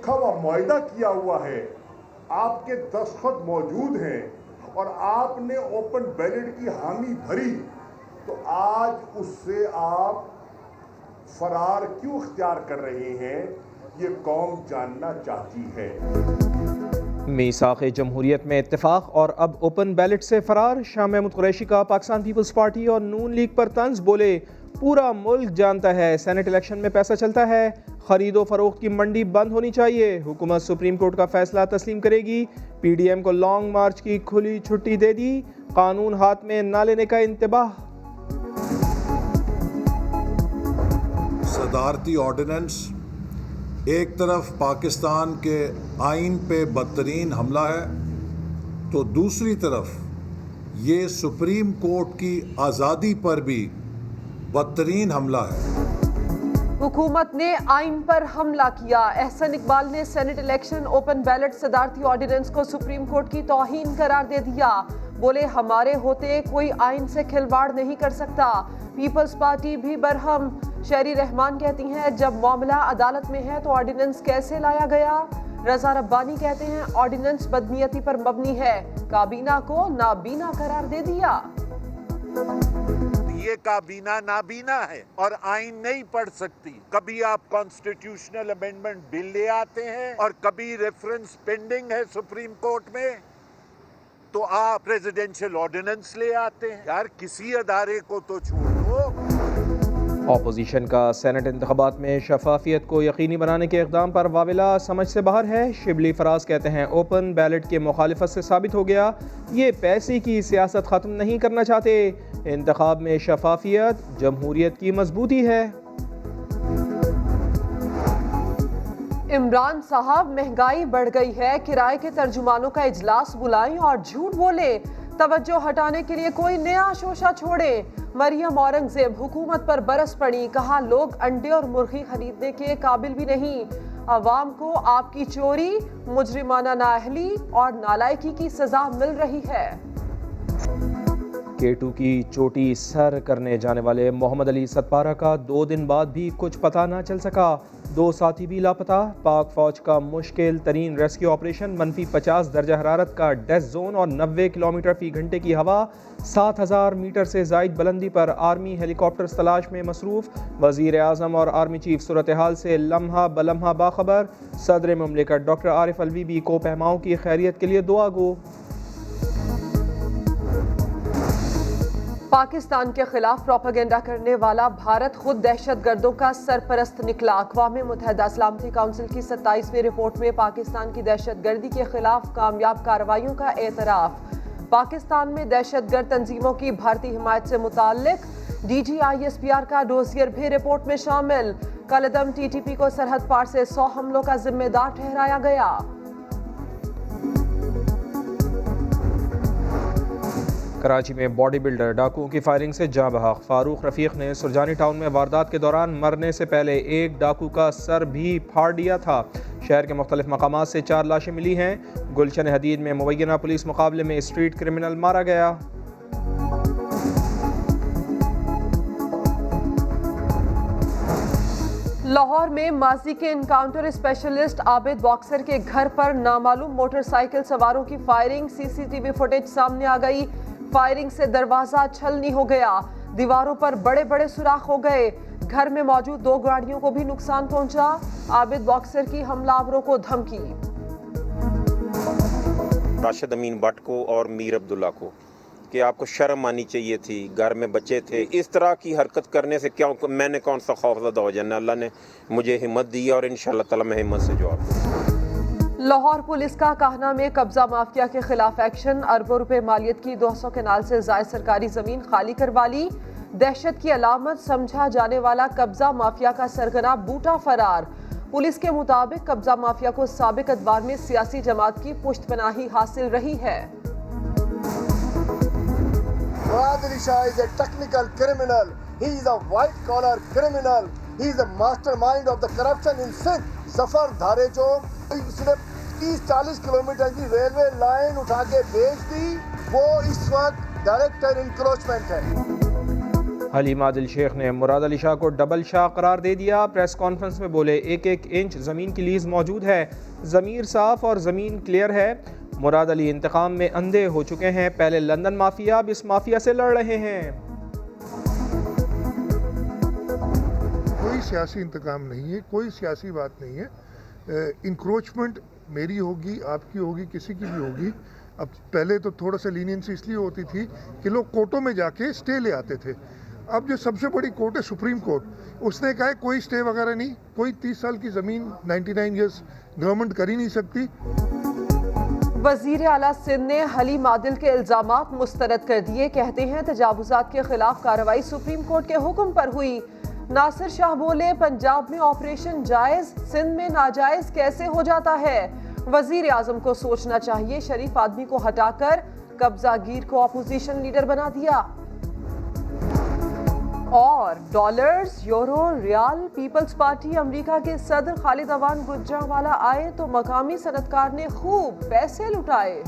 لکھا ہوا معاہدہ کیا ہوا ہے، آپ کے دستخط موجود ہیں اور آپ نے اوپن بیلٹ کی حامی بھری، تو آج اس سے آپ فرار کیوں اختیار کر رہے ہیں؟ یہ قوم جاننا چاہتی ہے۔ میثاق جمہوریت میں اتفاق اور اب اوپن بیلٹ سے فرار، شاہ محمود قریشی کا پاکستان پیپلز پارٹی اور نون لیگ پر طنز، بولے پورا ملک جانتا ہے سینٹ الیکشن میں پیسہ چلتا ہے، خرید و فروخت کی منڈی بند ہونی چاہیے، حکومت سپریم کورٹ کا فیصلہ تسلیم کرے گی، پی ڈی ایم کو لانگ مارچ کی کھلی چھٹی دے دی، قانون ہاتھ میں نہ لینے کا انتباہ۔ صدارتی آرڈیننس ایک طرف پاکستان کے آئین پہ بدترین حملہ ہے تو دوسری طرف یہ سپریم کورٹ کی آزادی پر بھی بدترین حملہ ہے۔ حکومت نے آئین پر حملہ کیا، احسن اقبال نے سینٹ الیکشن اوپن بیلٹ صدارتی آرڈیننس کو سپریم کورٹ کی توہین قرار دے دیا، بولے ہمارے ہوتے کوئی آئین سے کھلواڑ نہیں کر سکتا، پیپلز پارٹی بھی برہم۔ شہری رحمان کہتی ہیں جب معاملہ عدالت میں ہے تو آرڈیننس کیسے لایا گیا؟ رضا ربانی کہتے ہیں آرڈیننس بدنیتی پر مبنی ہے، کابینہ کو نابینا قرار دے دیا۔ یہ کابینہ نابینا ہے اور آئین نہیں پڑھ سکتی، کبھی آپ کانسٹیٹیوشنل امینڈمنٹ بل لے آتے ہیں اور کبھی ریفرنس پینڈنگ ہے سپریم کورٹ میں تو آپ پریزیڈنشل آرڈیننس لے آتے ہیں۔ یار کسی ادارے کو تو چھوڑ دو۔ اپوزیشن کا سینٹ انتخابات میں شفافیت کو یقینی بنانے کے اقدام پر واویلا سمجھ سے باہر ہے، شبلی فراز کہتے ہیں اوپن بیلٹ کے مخالفت سے ثابت ہو گیا یہ پیسے کی سیاست ختم نہیں کرنا چاہتے، انتخاب میں شفافیت جمہوریت کی مضبوطی ہے۔ عمران صاحب مہنگائی بڑھ گئی ہے، کرائے کے ترجمانوں کا اجلاس بلائیں اور جھوٹ بولے، توجہ ہٹانے کے لیے کوئی نیا شوشہ چھوڑے۔ مریم اورنگزیب حکومت پر برس پڑی، کہا لوگ انڈے اور مرغی خریدنے کے قابل بھی نہیں، عوام کو آپ کی چوری، مجرمانہ نااہلی اور نالائکی کی سزا مل رہی ہے۔ K2 کی چوٹی سر کرنے جانے والے محمد علی ستپارہ کا 2 دن بعد بھی کچھ پتہ نہ چل سکا، 2 ساتھی بھی لاپتہ، پاک فوج کا مشکل ترین ریسکیو آپریشن، -50 درجہ حرارت کا ڈیتھ زون اور 90 کلومیٹر فی گھنٹے کی ہوا، 7000 میٹر سے زائد بلندی پر آرمی ہیلی کاپٹرز تلاش میں مصروف، وزیر اعظم اور آرمی چیف صورتحال سے لمحہ بلمحہ باخبر، صدر مملکت ڈاکٹر عارف الوی بھی کو پہماؤں کی خیریت کے لیے دعا گو۔ پاکستان کے خلاف پروپیگنڈا کرنے والا بھارت خود دہشت گردوں کا سرپرست نکلا، اقوام متحدہ سلامتی کونسل کی 27ویں رپورٹ میں پاکستان کی دہشت گردی کے خلاف کامیاب کارروائیوں کا اعتراف، پاکستان میں دہشت گرد تنظیموں کی بھارتی حمایت سے متعلق DGISPR کا ڈوزیر بھی رپورٹ میں شامل، کالعدم TTP کو سرحد پار سے 100 حملوں کا ذمہ دار ٹھہرایا گیا۔ کراچی میں باڈی بلڈر ڈاکوؤں کی فائرنگ سے جاں بحق، فاروق رفیق نے سرجانی ٹاؤن میں واردات کے دوران مرنے سے پہلے ایک ڈاکو کا سر بھی پھاڑ دیا تھا۔ شہر کے مختلف مقامات سے 4 لاشیں ملی ہیں۔ گلشن حدید میں مبینہ پولیس مقابلے میں اسٹریٹ کرمنل مارا گیا۔ لاہور میں ماضی کے انکاؤنٹر اسپیشلسٹ عابد باکسر کے گھر پر نامعلوم موٹر سائیکل سواروں کی فائرنگ، CCTV فوٹیج سامنے آ گئی، فائرنگ سے دروازہ چھلنی ہو گیا، دیواروں پر بڑے بڑے سوراخ ہو گئے، گھر میں موجود 2 گاڑیوں کو بھی نقصان پہنچا، عابد باکسر کی حملہ آوروں کو دھمکی۔ راشد امین بٹ کو اور میر عبداللہ کو کہ آپ کو شرم آنی چاہیے تھی، گھر میں بچے تھے، اس طرح کی حرکت کرنے سے کیا میں نے کون سا خوف زدہ ہو جانا، اللہ نے مجھے ہمت دی اور انشاءاللہ تعالی میں ہمت سے جواب دوں۔ لاہور پولیس کا کاہنہ میں قبضہ مافیا کے خلاف ایکشن، اربوں روپے مالیت کی 200 کنال سے زائد سرکاری زمین خالی کروا لی، دہشت کی علامت سمجھا جانے والا قبضہ مافیا کا سرگنا بوٹا فرار، پولیس کے مطابق قبضہ مافیا کو سابق ادوار میں سیاسی جماعت کی پشت پناہی حاصل رہی ہے۔ مراد Ali Shah is a technical criminal. He is a white collar criminal. He is a mastermind of the corruption in Sindh. ظفر دھارے جو اس نے 30-40 کلومیٹر کی ریلوے لائن اٹھا کے بیچ دی، وہ اس وقت ڈائریکٹر انکروچمنٹ ہے۔ حلیم عادل شیخ نے مراد علی شاہ کو ڈبل شاہ قرار دے دیا. پریس کانفرنس میں بولے 1-1 انچ زمین کی لیز موجود ہے, ضمیر صاف اور زمین کلیئر ہے. مراد علی انتقام میں اندھے ہو چکے ہیں, پہلے لندن مافیا اب اس مافیا سے لڑ رہے ہیں. کوئی سیاسی انتقام نہیں ہے, کوئی سیاسی بات نہیں ہے. انکروچمنٹ میری ہوگی, آپ کی ہوگی, کسی کی بھی ہوگی. اب پہلے تو تھوڑا سا لینینسی اس لیے ہوتی تھی کہ لوگ کورٹوں میں جا کے اسٹے لے آتے تھے. اب جو سب سے بڑی کورٹ ہے سپریم کورٹ, اس نے کہا ہے کوئی اسٹے وغیرہ نہیں, کوئی 30 سال کی زمین 99 ایئرس گورنمنٹ کر ہی نہیں سکتی. وزیر اعلیٰ سندھ نے حلیم عادل کے الزامات مسترد کر دیے. کہتے ہیں تجاوزات کے خلاف کارروائی سپریم کورٹ کے حکم پر ہوئی. ناصر شاہ بولے پنجاب میں آپریشن جائز, سندھ میں ناجائز کیسے ہو جاتا ہے. وزیر اعظم کو سوچنا چاہیے, شریف آدمی کو ہٹا کر قبضہ گیر کو اپوزیشن لیڈر بنا دیا. اور ڈالرز, یورو, ریال. پیپلز پارٹی امریکہ کے صدر خالد عوان گجرانوالہ آئے تو مقامی صنعت کار نے خوب پیسے لٹائے.